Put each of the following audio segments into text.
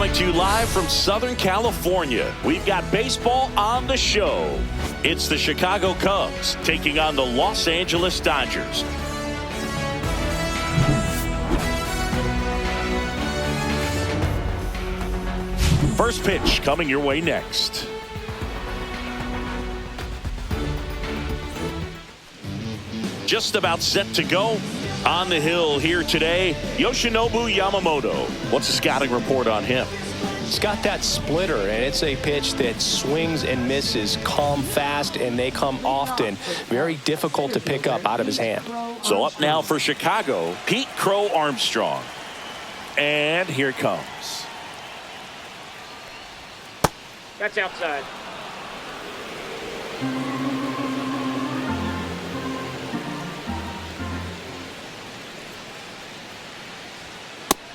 Coming to you live from Southern California, we've got baseball on the show. It's the Chicago Cubs taking on the Los Angeles Dodgers. First pitch coming your way next. Just about set to go. On the hill here today, Yoshinobu Yamamoto. What's the scouting report on him? He's got that splitter, and it's a pitch that swings and misses, come fast, and they come often. Very difficult to pick up out of his hand. So up now for Chicago, Pete Crow Armstrong. And here it comes. That's outside.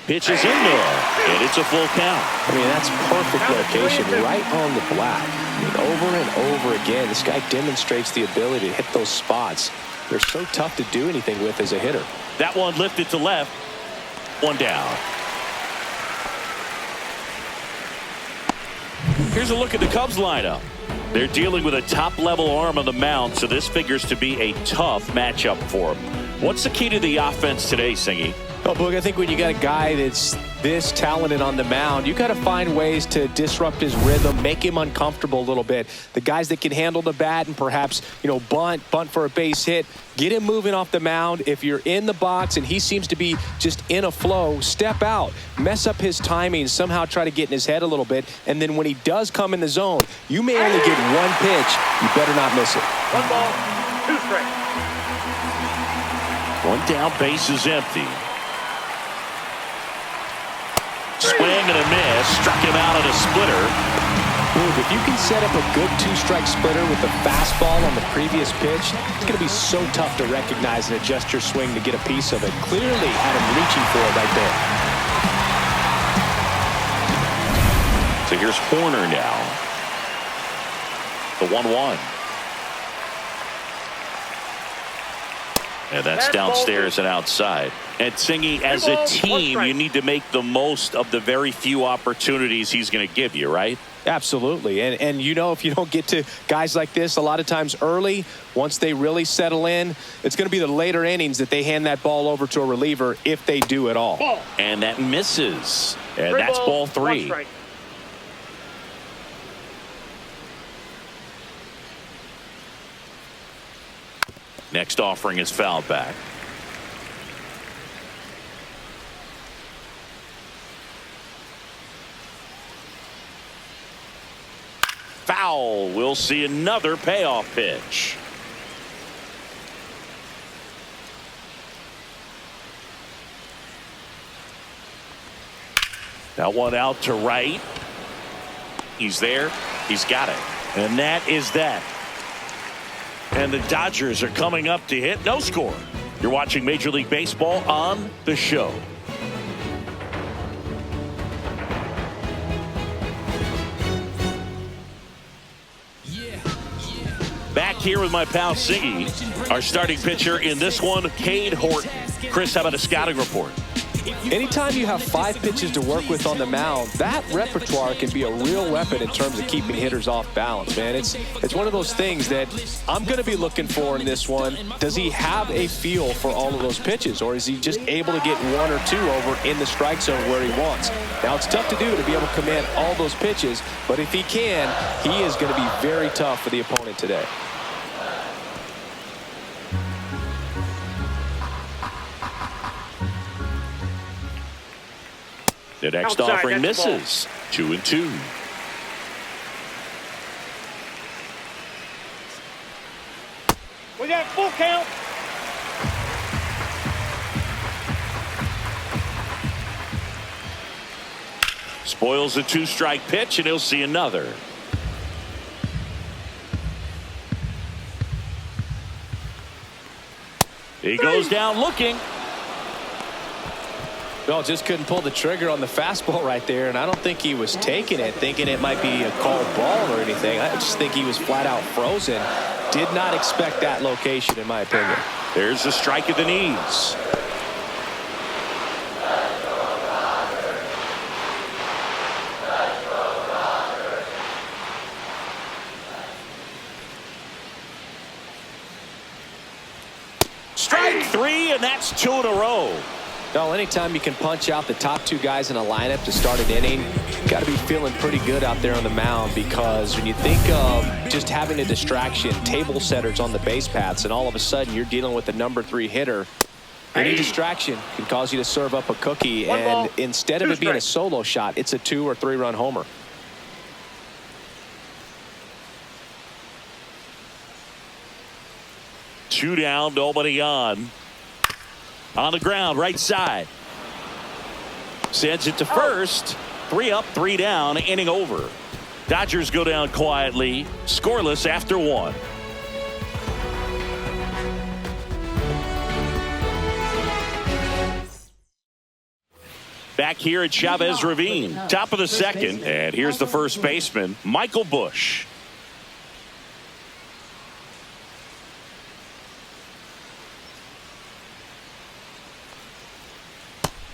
Pitch is in there, and it's a full count. I mean, that's perfect location, right on the black. I mean, over and over again, this guy demonstrates the ability to hit those spots. They're so tough to do anything with as a hitter. That one lifted to left. One down. Here's a look at the Cubs lineup. They're dealing with a top-level arm on the mound, so this figures to be a tough matchup for them. What's the key to the offense today, Singy? Oh, Boog, I think when you got a guy that's this talented on the mound, you got to find ways to disrupt his rhythm, make him uncomfortable a little bit. The guys that can handle the bat and perhaps, bunt for a base hit, get him moving off the mound. If you're in the box and he seems to be just in a flow, step out, mess up his timing, somehow try to get in his head a little bit. And then when he does come in the zone, you may only get one pitch. You better not miss it. 1 ball, 2 strikes. One down, base is empty. Swing and a miss. Struck him out at a splitter. Boog, if you can set up a good 2-strike splitter with the fastball on the previous pitch, it's going to be so tough to recognize and adjust your swing to get a piece of it. Clearly had him reaching for it right there. So here's Horner now. The 1-1. And that's downstairs and outside. And Singy, as a team, you need to make the most of the very few opportunities he's going to give you, right? Absolutely. And if you don't get to guys like this a lot of times early, once they really settle in, it's going to be the later innings that they hand that ball over to a reliever if they do at all. And that misses. And that's ball 3. Next offering is fouled back. Foul. We'll see another payoff pitch. That one out to right. He's there. He's got it. And that is that. And the Dodgers are coming up to hit no score. You're watching Major League Baseball on the show. Back here with my pal Siggy, our starting pitcher in this one, Cade Horton. Chris, how about a scouting report? Anytime you have 5 pitches to work with on the mound, that repertoire can be a real weapon in terms of keeping hitters off balance, man. It's one of those things that I'm going to be looking for in this one. Does he have a feel for all of those pitches, or is he just able to get 1 or 2 over in the strike zone where he wants? Now, it's tough to do to be able to command all those pitches, but if he can, he is going to be very tough for the opponent today. The next offering misses. 2-2. We got full count. Spoils a 2-strike pitch, and he'll see another. He goes down looking. No, just couldn't pull the trigger on the fastball right there, and I don't think he was taking it, thinking it might be a called ball or anything. I just think he was flat out frozen. Did not expect that location, in my opinion. There's the strike at the knees. Strike three, and that's two in a row. Well, anytime you can punch out the top two guys in a lineup to start an inning, you got to be feeling pretty good out there on the mound, because when you think of just having a distraction, table setters on the base paths, and all of a sudden you're dealing with the number 3 hitter, any distraction can cause you to serve up a cookie, and instead of it being a solo shot, it's a 2 or 3 run homer. Two down, nobody on. On the ground, right side. Sends it to first. 3 up, 3 down, inning over. Dodgers go down quietly, scoreless after 1. Back here at Chavez Ravine, top of the second, and here's the first baseman, Michael Busch.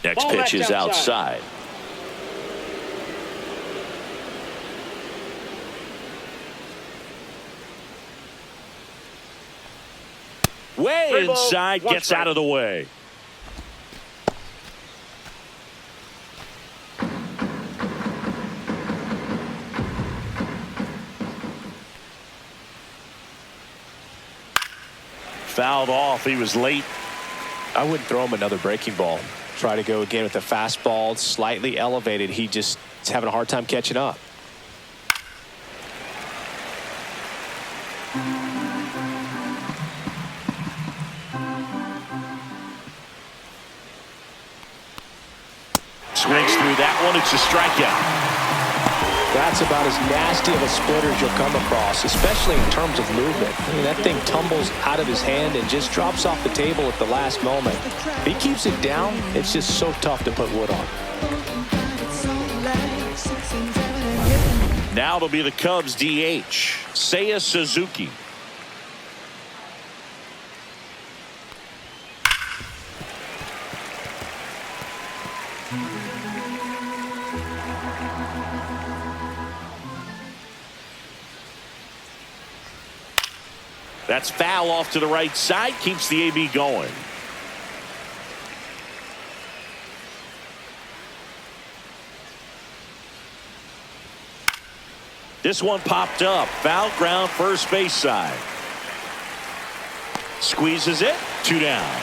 Next pitch is outside. Way inside, gets out of the way. Fouled off. He was late. I wouldn't throw him another breaking ball. Try to go again with the fastball, slightly elevated. He just is having a hard time catching up. Swings through that one. It's a strikeout. That's about as nasty of a splitter as you'll come across, especially in terms of movement. I mean, that thing tumbles out of his hand and just drops off the table at the last moment. If he keeps it down, it's just so tough to put wood on. Now it'll be the Cubs DH, Seiya Suzuki. That's foul off to the right side, keeps the AB going. This one popped up, foul ground, first base side. Squeezes it, 2 down.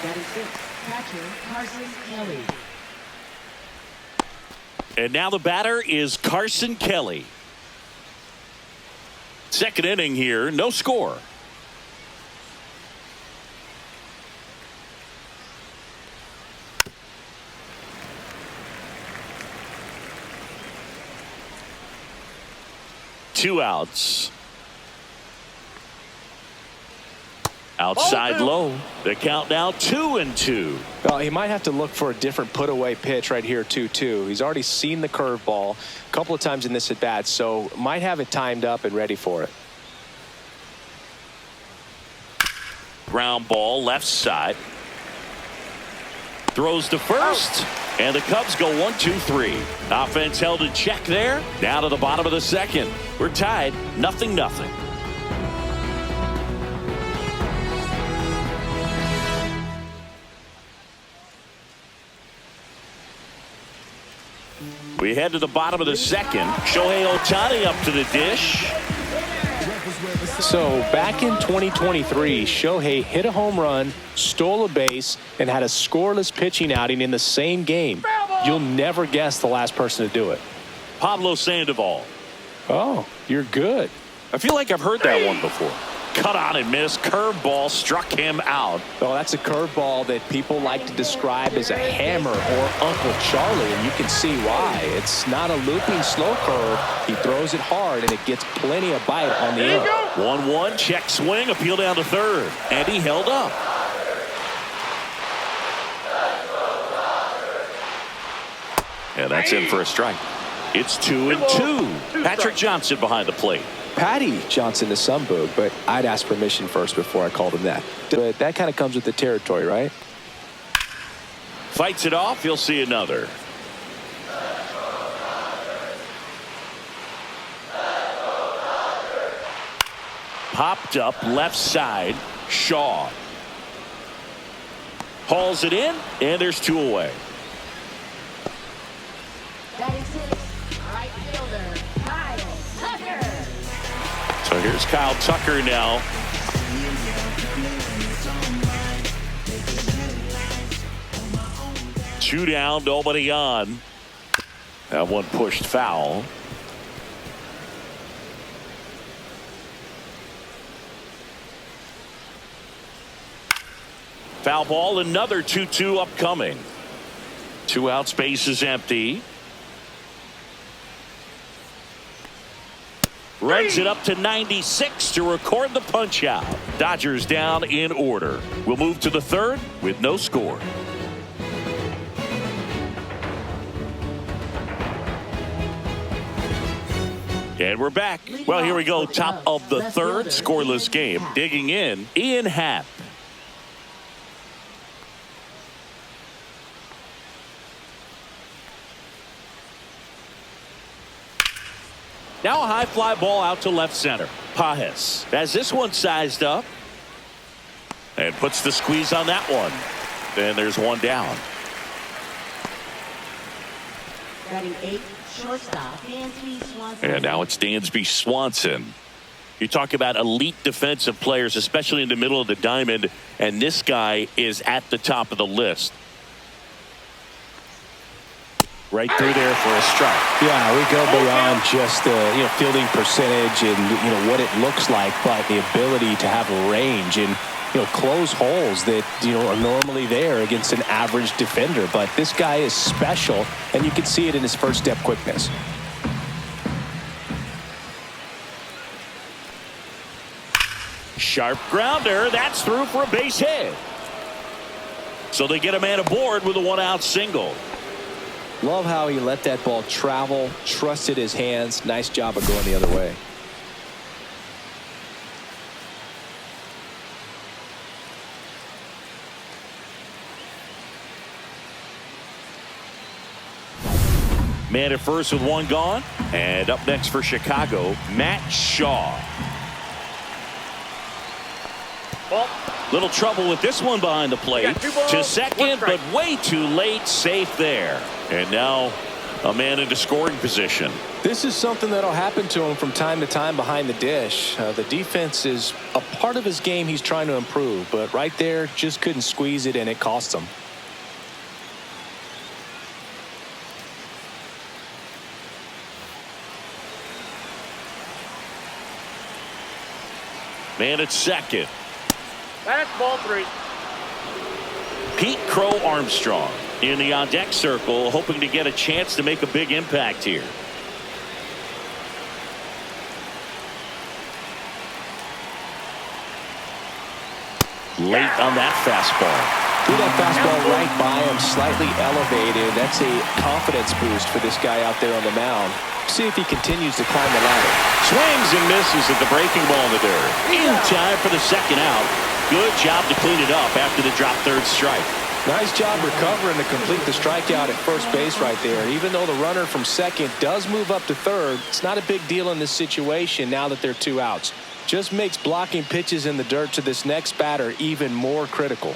Catcher Carson Kelly. And now the batter is Carson Kelly. Second inning here, no score. Two outs. Outside low. The count now 2-2. Well, he might have to look for a different put away pitch right here, 2-2. He's already seen the curveball a couple of times in this at bat, so might have it timed up and ready for it. Ground ball left side. Throws to first, and the Cubs go 1-2-3. Offense held in check there. Down to the bottom of the second. We're tied 0-0. We head to the bottom of the second. Shohei Ohtani up to the dish. So back in 2023, Shohei hit a home run, stole a base, and had a scoreless pitching outing in the same game. You'll never guess the last person to do it. Pablo Sandoval. Oh, you're good. I feel like I've heard that one before. Cut on and miss. Curveball struck him out. Well, that's a curveball that people like to describe as a hammer or Uncle Charlie, and you can see why. It's not a looping slow curve. He throws it hard, and it gets plenty of bite on the end. 1-1, check swing, appeal down to third, and he held up. And that's in for a strike. It's 2-2. Patrick Johnson behind the plate. Patty Johnson to some boog, but I'd ask permission first before I called him that. But that kind of comes with the territory, right? Fights it off. He'll see another. popped up left side. Shaw hauls it in, and there's 2 away. Batting six, right fielder, Kyle Tucker. So here's Kyle Tucker now. Two down, nobody on. That one pushed foul. Foul ball, another 2-2 upcoming. 2 out, space is empty. Runs it up to 96 to record the punch out. Dodgers down in order. We'll move to the 3rd with no score. And we're back. Well, here we go. Top of the 3rd, scoreless game. Digging in, Ian Happ. Now a high fly ball out to left center. Pages has this one sized up and puts the squeeze on that one. And there's 1 down. Batting 8, shortstop, Dansby Swanson. And now it's Dansby Swanson. You talk about elite defensive players, especially in the middle of the diamond, and this guy is at the top of the list. Right through there for a strike. Yeah, we go beyond just the fielding percentage and what it looks like, but the ability to have range and close holes that are normally there against an average defender. But this guy is special, and you can see it in his first step quickness. Sharp grounder. That's through for a base hit. So they get a man aboard with a 1-out single. Love how he let that ball travel, trusted his hands. Nice job of going the other way. Man at first with 1 gone. And up next for Chicago, Matt Shaw. Ball. Little trouble with this one behind the plate. To second, but way too late. Safe there. And now a man into scoring position. This is something that'll happen to him from time to time behind the dish. The defense is a part of his game he's trying to improve, but right there just couldn't squeeze it, and it cost him. Man at second. That's ball 3. Pete Crow Armstrong in the on-deck circle, hoping to get a chance to make a big impact here. Late on that fastball. Threw that fastball right by him, slightly elevated. That's a confidence boost for this guy out there on the mound. See if he continues to climb the ladder. Swings and misses at the breaking ball in the dirt. In time for the 2nd out. Good job to clean it up after the drop 3rd strike. Nice job recovering to complete the strikeout at first base right there. Even though the runner from second does move up to 3rd, it's not a big deal in this situation now that there are 2 outs. Just makes blocking pitches in the dirt to this next batter even more critical.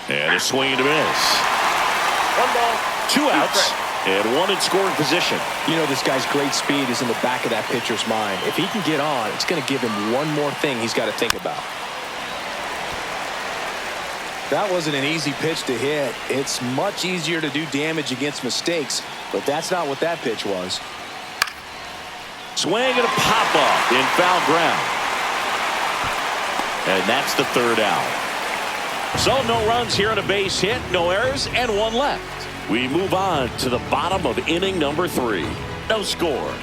And a swing and a miss. 1 ball. 2 outs. And 1 in scoring position. This guy's great speed is in the back of that pitcher's mind. If he can get on, it's going to give him one more thing he's got to think about. That wasn't an easy pitch to hit. It's much easier to do damage against mistakes, but that's not what that pitch was. Swing and a pop-up in foul ground. And that's the 3rd out. So no runs here on a base hit, no errors, and 1 left. We move on to the bottom of inning number 3. No score.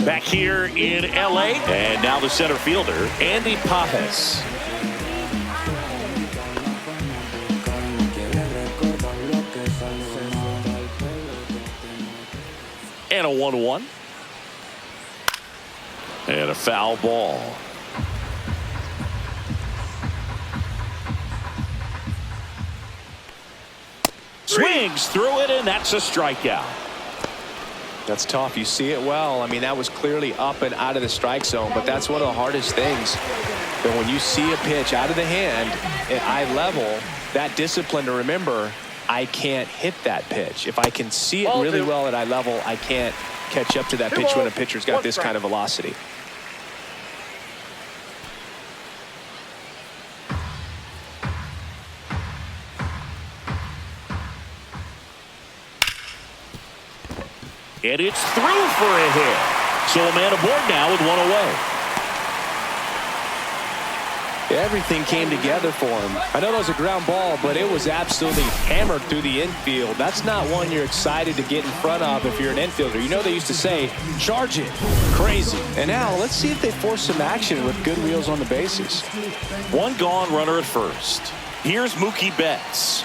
Back here in L.A. And now the center fielder, Andy Pages. And a 1-1. And a foul ball. Swings through it, and that's a strikeout. That's tough. You see it well. I mean, that was clearly up and out of the strike zone, but that's one of the hardest things. But when you see a pitch out of the hand at eye level, that discipline to remember, I can't hit that pitch. If I can see it really well at eye level, I can't catch up to that pitch when a pitcher's got this kind of velocity. And it's through for a hit. So a man aboard now with one away. Everything came together for him. I know that was a ground ball, but it was absolutely hammered through the infield. That's not one you're excited to get in front of if you're an infielder. You know they used to say, charge it. Crazy. And now let's see if they force some action with good wheels on the bases. One gone, runner at first. Here's Mookie Betts.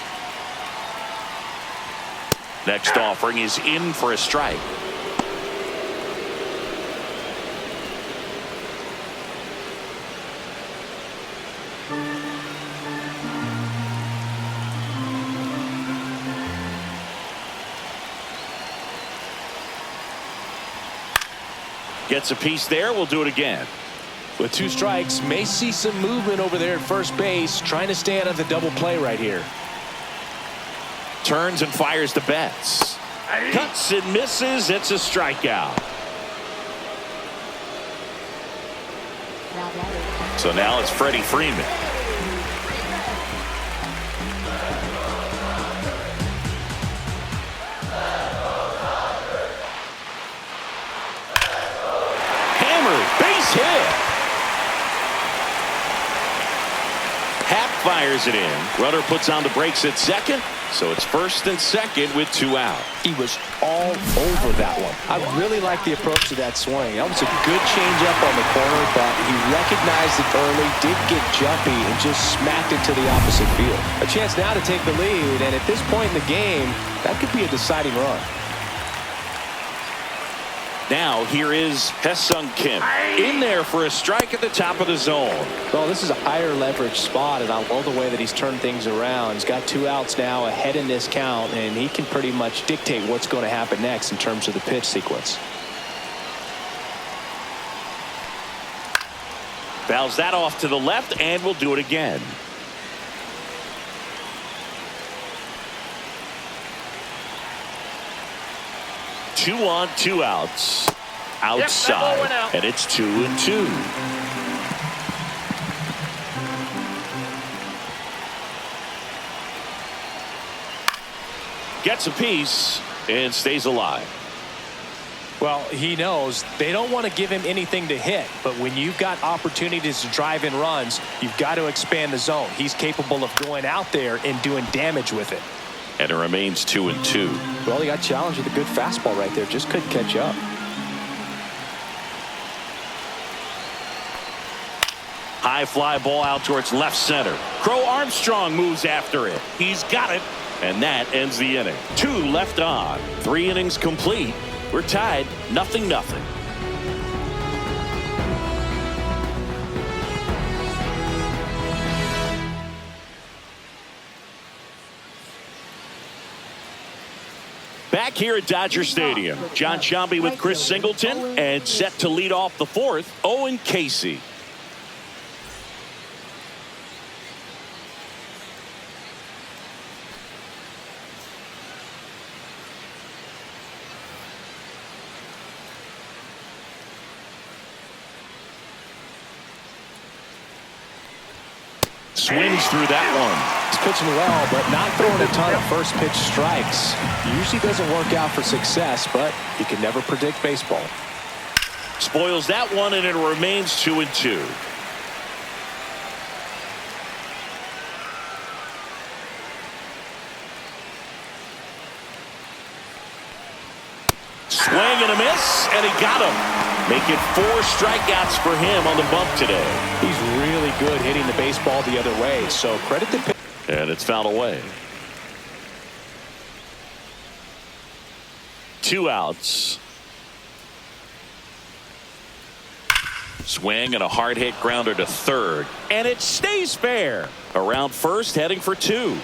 Next offering is in for a strike. Gets a piece there. We'll do it again. With 2 strikes, may see some movement over there at first base, trying to stay out of the double play right here. Turns and fires to Betts. Cuts and misses. It's a strikeout. So now it's Freddie Freeman. Hammered. Base hit. Happ fires it in. Runner puts on the brakes at second. So it's first and second with 2 out. He was all over that one. I really like the approach to that swing. That was a good changeup on the corner, but he recognized it early, did get jumpy, and just smacked it to the opposite field. A chance now to take the lead, and at this point in the game, that could be a deciding run. Now here is Ha-Seong Kim in there for a strike at the top of the zone. Well, this is a higher leverage spot, and I love the way that he's turned things around. He's got 2 outs now ahead in this count, and he can pretty much dictate what's going to happen next in terms of the pitch sequence. Fouls that off to the left, and we'll do it again. Two on, 2 outs. Outside. Yep, out. And it's 2-2. Gets a piece and stays alive. Well, he knows they don't want to give him anything to hit, but when you've got opportunities to drive in runs, you've got to expand the zone. He's capable of going out there and doing damage with it. And it remains 2-2. Well, he got challenged with a good fastball right there. Just couldn't catch up. High fly ball out towards left center. Crow Armstrong moves after it. He's got it. And that ends the inning. 2 left on. 3 innings complete. We're tied 0-0. Back here at Dodger Stadium, John Sciambi with Chris Singleton, and set to lead off the 4th, Owen Casey. Swings through that one. He's pitching well, but not throwing a ton of first pitch strikes. Usually doesn't work out for success, but you can never predict baseball. Spoils that one, and it remains 2-2. Swing and a miss, and he got him. Make it 4 strikeouts for him on the bump today. He's really good hitting the baseball the other way, so credit the pitcher. And it's fouled away. 2 outs. Swing and a hard hit grounder to third. And it stays fair. Around first, heading for 2.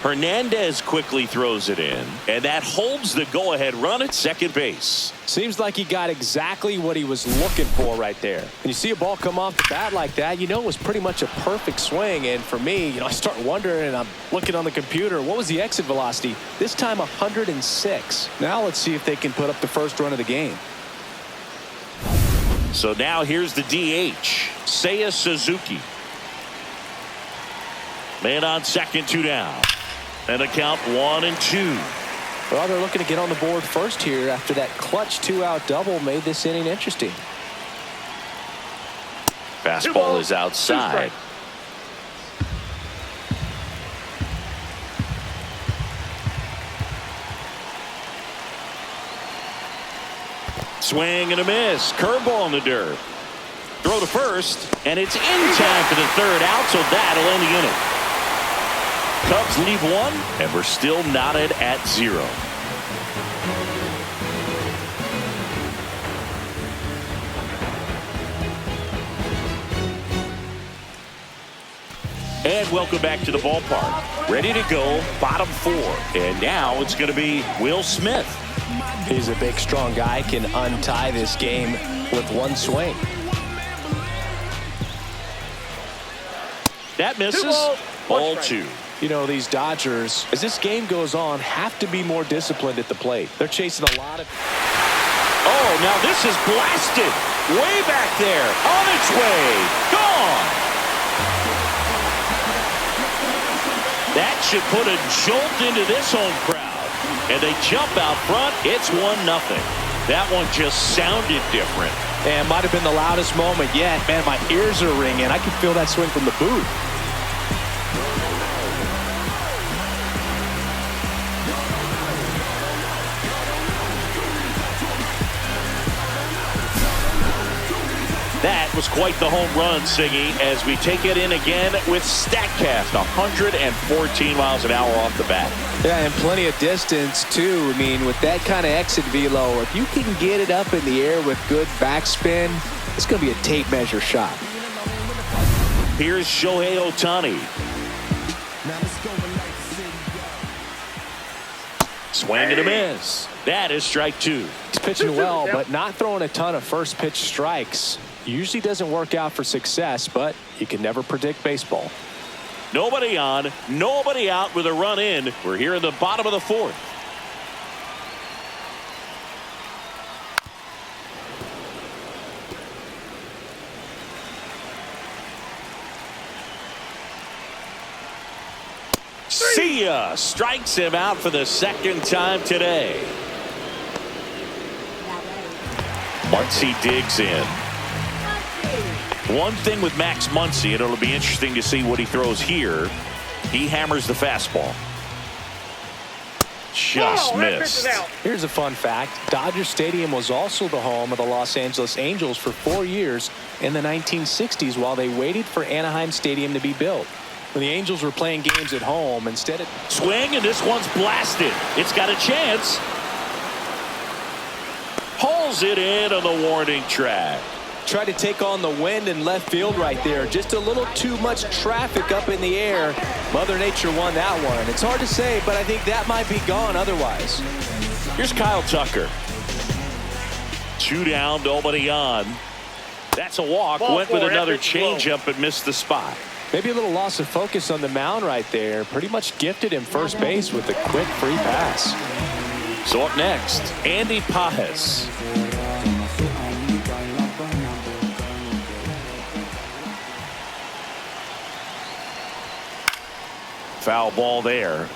Hernandez quickly throws it in, and that holds the go-ahead run at second base. Seems like he got exactly what he was looking for right there. When you see a ball come off the bat like that, you know it was pretty much a perfect swing. And for me, I start wondering, and I'm looking on the computer, what was the exit velocity? This time 106. Now let's see if they can put up the first run of the game. So now here's the DH, Seiya Suzuki. Man on second, 2 down. And a count 1-2. Well, they're looking to get on the board first here after that clutch 2-out double made this inning interesting. Fastball is outside. Swing and a miss. Curveball in the dirt. Throw to first, and it's in time for the third out, so that'll end the inning. Cubs leave 1, and we're still knotted at 0. And welcome back to the ballpark. Ready to go, bottom 4. And now it's going to be Will Smith. He's a big, strong guy, can untie this game with one swing. That misses. Ball 2. You know, these Dodgers, as this game goes on, have to be more disciplined at the plate. They're chasing a lot of... Oh, now this is blasted. Way back there. On its way. Gone. That should put a jolt into this home crowd. And they jump out front. It's 1-0. That one just sounded different. And might have been the loudest moment yet. Man, my ears are ringing. I can feel that swing from the booth. That was quite the home run, Siggy, as we take it in again with StatCast, 114 miles an hour off the bat. Yeah, and plenty of distance, too. I mean, with that kind of exit velo, if you can get it up in the air with good backspin, it's going to be a tape measure shot. Here's Shohei Ohtani. Swing and a miss. That is strike 2. He's pitching well, but not throwing a ton of first pitch strikes. Usually doesn't work out for success, but you can never predict baseball. Nobody on, nobody out with a run in. We're here in the bottom of the 4th. See ya. Strikes him out for the second time today. Muncy digs in. One thing with Max Muncy, and it'll be interesting to see what he throws here. He hammers the fastball. Just missed. Here's a fun fact. Dodger Stadium was also the home of the Los Angeles Angels for 4 years in the 1960s while they waited for Anaheim Stadium to be built. When the Angels were playing games at home, instead of... Swing, and this one's blasted. It's got a chance. Hauls it in on the warning track. Tried to take on the wind in left field right there. Just a little too much traffic up in the air. Mother Nature won that one. It's hard to say, but I think that might be gone otherwise. Here's Kyle Tucker. 2 down, nobody on. That's a walk. Ball Went with 4, another epic slow. changeup and missed the spot. Maybe a little loss of focus on the mound right there. Pretty much gifted him first base with a quick free pass. So up next, Andy Pages. Foul ball there.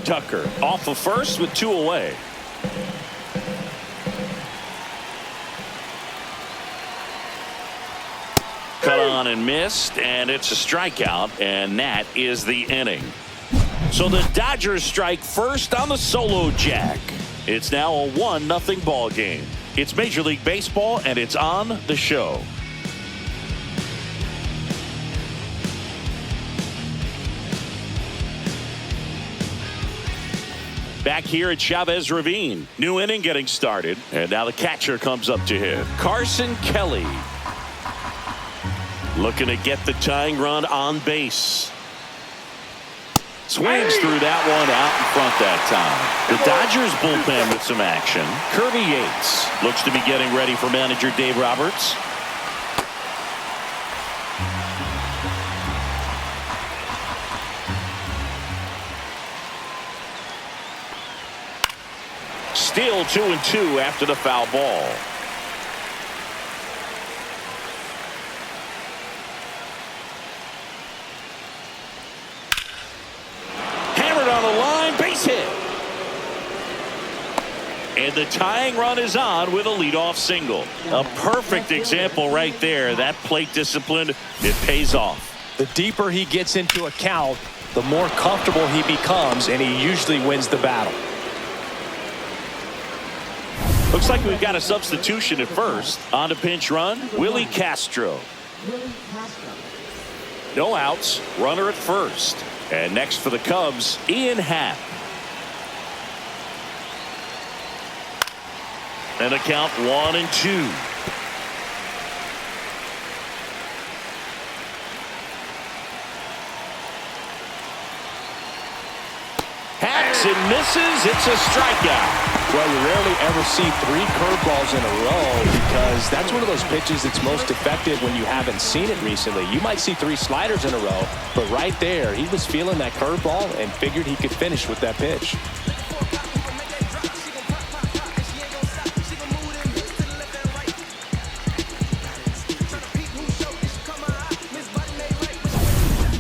Tucker off of first with 2 away. Cut on and missed, and it's a strikeout, and that is the inning. So the Dodgers strike first on the solo jack. It's now a 1-0 ball game. It's Major League Baseball, and it's on the show. Back here at Chavez Ravine. New inning getting started. And now the catcher comes up to him. Carson Kelly. Looking to get the tying run on base. Swings through that one out in front that time. The Dodgers bullpen with some action. Kirby Yates looks to be getting ready for manager Dave Roberts. Still 2-2 after the foul ball. Hammered on the line, base hit. And the tying run is on with a leadoff single. A perfect example right there. That plate discipline, it pays off. The deeper he gets into a count, the more comfortable he becomes, and he usually wins the battle. Looks like we've got a substitution at first. On to pinch run, Willie Castro. No outs, runner at first. And next for the Cubs, Ian Happ. And a count 1-2. Hacks and misses. It's a strikeout. Well, you rarely ever see 3 curveballs in a row because that's one of those pitches that's most effective when you haven't seen it recently. You might see 3 sliders in a row, but right there, he was feeling that curveball and figured he could finish with that pitch.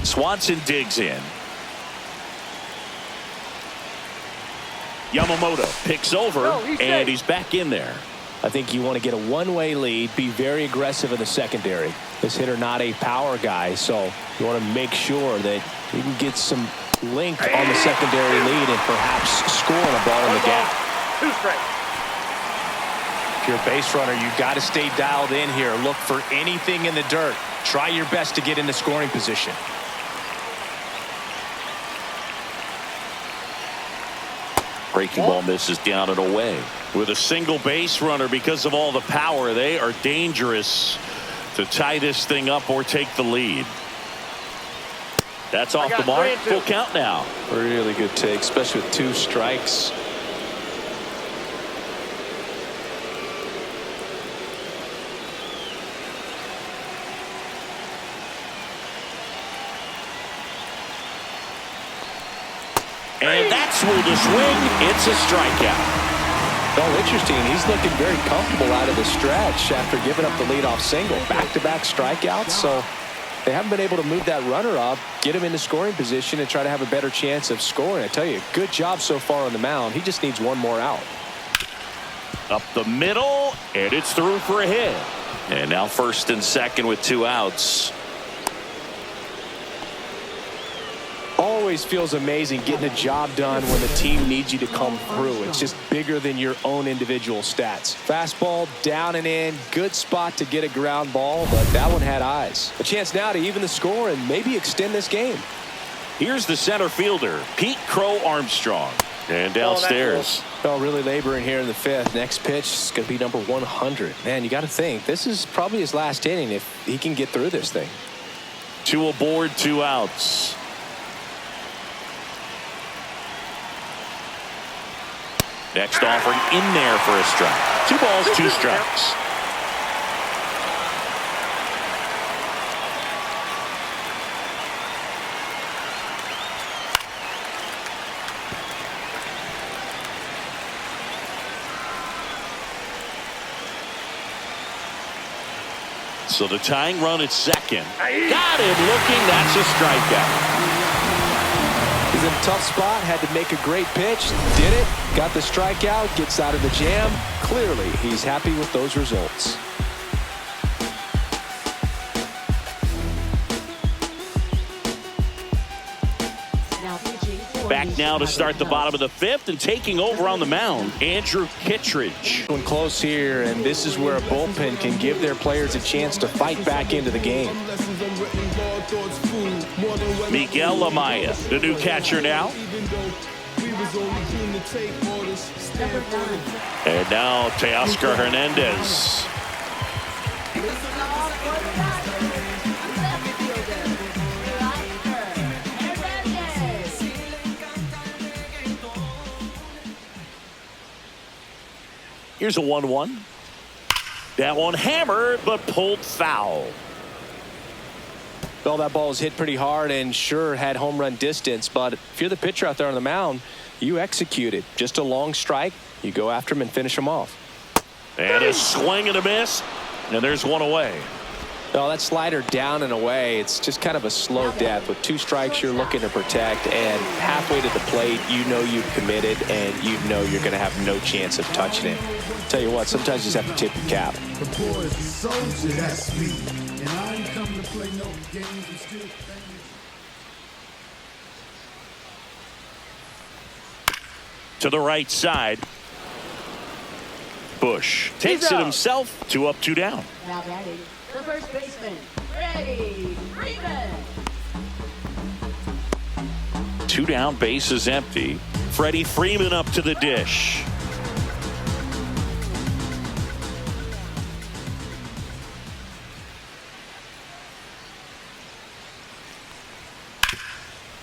Swanson digs in. Yamamoto picks over, and he's back in there. I think you want to get a one-way lead, be very aggressive in the secondary. This hitter not a power guy, so you want to make sure that you can get some length on the secondary lead and perhaps score on a ball in the gap. 2 strikes. If you're a base runner, you've got to stay dialed in here. Look for anything in the dirt. Try your best to get into scoring position. Breaking ball misses down and away. With a single base runner, because of all the power, they are dangerous to tie this thing up or take the lead. That's off the mark. Full count now. Really good take, especially with 2 strikes. And that's where the swing. It's a strikeout. Oh, interesting. He's looking very comfortable out of the stretch after giving up the leadoff single. Back-to-back strikeouts, so they haven't been able to move that runner up, get him into scoring position, and try to have a better chance of scoring. I tell you, good job so far on the mound. He just needs one more out. Up the middle, and it's through for a hit. And now first and second with 2 outs. Always feels amazing getting a job done when the team needs you to come through. It's just bigger than your own individual stats. Fastball down and in, good spot to get a ground ball, but that one had eyes. A chance now to even the score and maybe extend this game. Here's the center fielder, Pete Crow Armstrong. And downstairs. Well, really laboring here in the 5th. Next pitch is going to be number 100. Man, you got to think this is probably his last inning if he can get through this thing. 2 aboard, 2 outs. Next offering in there for a strike. 2 balls, 2 strikes. So the tying run at second. Got him looking. That's a strikeout. He's in a tough spot, had to make a great pitch, did it, got the strikeout, gets out of the jam. Clearly, he's happy with those results. Back now to start the bottom of the 5th and taking over on the mound, Andrew Kittredge. Going close here, and this is where a bullpen can give their players a chance to fight back into the game. Miguel Amaya, the new catcher now. And now Teoscar Hernandez. Here's a 1-1. That one hammered, but pulled foul. Well, that ball was hit pretty hard and sure had home run distance, but if you're the pitcher out there on the mound, you execute it. Just a long strike. You go after him and finish him off. And a swing and a miss, and there's one away. Well, that slider down and away, it's just kind of a slow death. With 2 strikes, you're looking to protect, and halfway to the plate, you know you've committed, and you know you're going to have no chance of touching it. Tell you what, sometimes you just have to tip your cap. The boy is a soldier, that's me. And I ain't come to play no games and still thank you. To the right side. Bush takes it himself. 2 up, 2 down. Now batting, the first baseman, Freddie Freeman. 2 down, base is empty. Freddie Freeman up to the dish.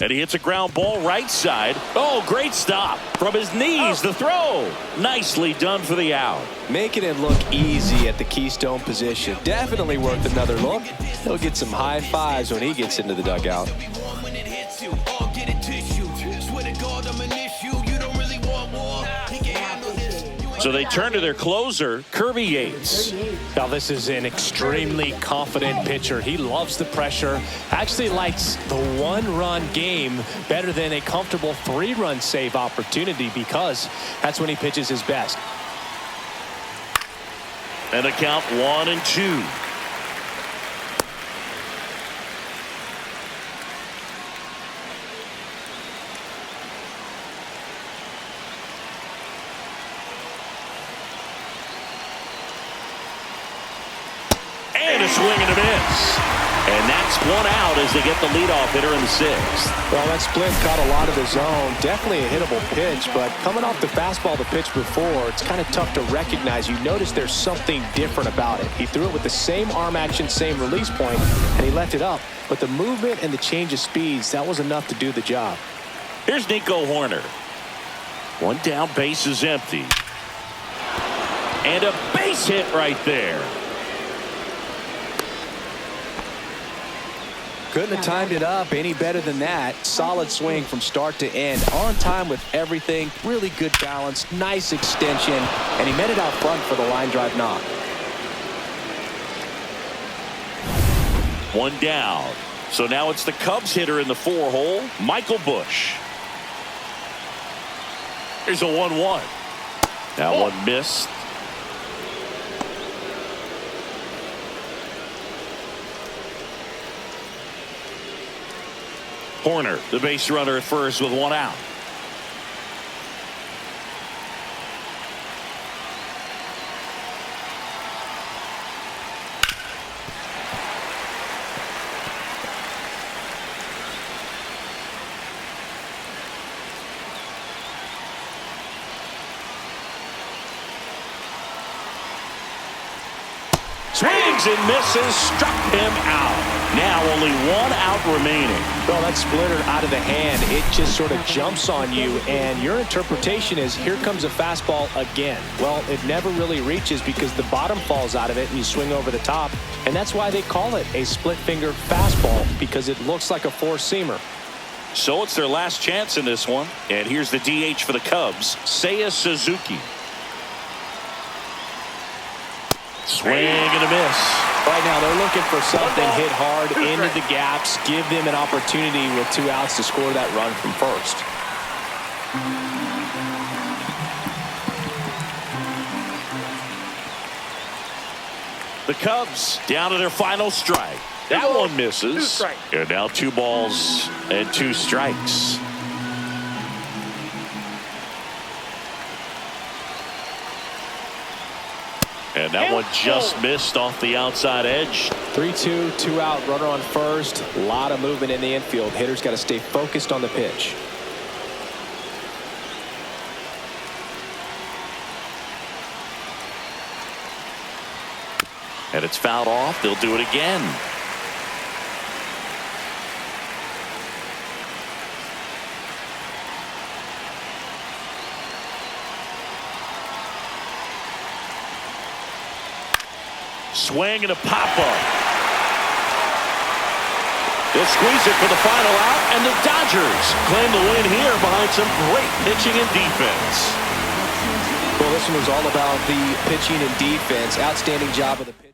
And he hits a ground ball right side. Oh, great stop. From his knees, the throw. Nicely done for the out. Making it look easy at the Keystone position. Definitely worth another look. He'll get some high fives when he gets into the dugout. So they turn to their closer, Kirby Yates. Now, this is an extremely confident pitcher. He loves the pressure. Actually likes the 1-run game better than a comfortable 3-run save opportunity because that's when he pitches his best. And the count 1-2. And a swing and a miss. And that's 1 out as they get the leadoff hitter in the 6th. Well, that split caught a lot of the zone. Definitely a hittable pitch, but coming off the fastball the pitch before, it's kind of tough to recognize. You notice there's something different about it. He threw it with the same arm action, same release point, and he left it up. But the movement and the change of speeds, that was enough to do the job. Here's Nico Hoerner. 1 down, base is empty. And a base hit right there. Couldn't have timed it up any better than that. Solid swing from start to end. On time with everything. Really good balance. Nice extension. And he met it out front for the line drive knock. 1 down. So now it's the Cubs hitter in the 4-hole, Michael Bush. Here's a 1-1. That one missed. Hoerner, the base runner at first with 1 out. Swings and misses, struck him out. Now only 1 out remaining. Well, that splitter out of the hand, it just sort of jumps on you, and your interpretation is here comes a fastball again. Well, it never really reaches because the bottom falls out of it and you swing over the top, and that's why they call it a split finger fastball, because it looks like a four-seamer. So it's their last chance in this one. And here's the DH for the Cubs, Seiya Suzuki. Swing and a miss. Right now, they're looking for something hit hard into the gaps, give them an opportunity with 2 outs to score that run from first. The Cubs down to their final strike. That one misses. And now 2 balls and 2 strikes. And that one just missed off the outside edge. 3-2, 2 out, runner on first. A lot of movement in the infield. Hitters got to stay focused on the pitch. And it's fouled off. They'll do it again. Swing and a pop-up. They'll squeeze it for the final out, and the Dodgers claim the win here behind some great pitching and defense. Well, this one was all about the pitching and defense. Outstanding job of the